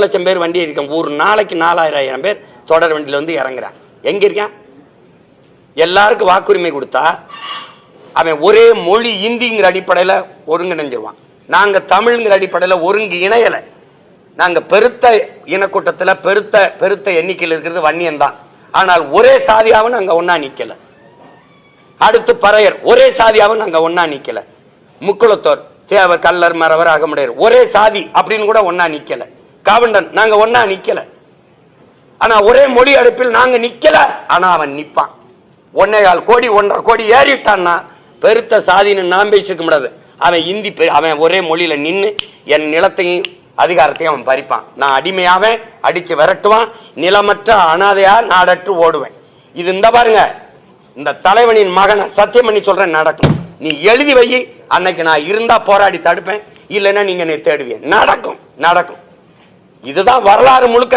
லட்சம் பேர் வண்டி இருக்கான். ஒரு நாளைக்கு 4000 பேர் தொடர் வண்டியில வந்து இறங்குறான். எங்க இருக்கான்? எல்லாருக்கும் வாக்குரிமை கொடுத்தா அவன் ஒரே மொழி இந்திங்கிற அடிப்படையில ஒருங்கிணைஞ்சிருவான். நாங்க தமிழ்ங்கிற அடிப்படையில ஒருங்கு இணையல. நாங்க பெருத்த இனக்கூட்டத்துல பெருத்த எண்ணிக்கையில் இருக்கிறது வன்னியன் தான். ஆனால் ஒரே சாதியாவும் நாங்க ஒன்னா நிக்கல. அடுத்து பறையர் ஒரே சாதியாவும் நாங்க ஒன்னா நிக்கல. முக்குளத்தோர், தேவர், கல்லர், மறவர், அகமுடையர் ஒரே சாதி அப்படின்னு கூட ஒன்னா நிக்கல. காவண்டன் நாங்க ஒன்னா நிக்கல. ஆனா ஒரே மொழி அடுப்பில் நாங்க நிக்கல. ஆனா அவன் நிப்பான். 1.25 கோடி 1.5 கோடி ஏறிட்டான்னா பெருத்த சாதின்னு நாம் பேசிக்க முடியாது. அவன் இந்தி அவன் ஒரே மொழியில நின்று என் நிலத்தையும் அதிகாரத்தையும் அவன் பறிப்பான். நான் அடிமையாவேன், அடிச்சு விரட்டுவான். நிலமற்ற அனாதையா நாடற்று ஓடுவேன். இது இந்த பாருங்க, இந்த தலைவனின் மகனை சத்தியம் பண்ணி சொல்றேன், நடக்கும். நீ எழுதி வை. அன்னைக்கு நான் இருந்தா போராடி தடுப்பேன், இல்லைன்னா நீங்க தேடுவீங்க. நடக்கும். இதுதான் வரலாறு முழுக்க.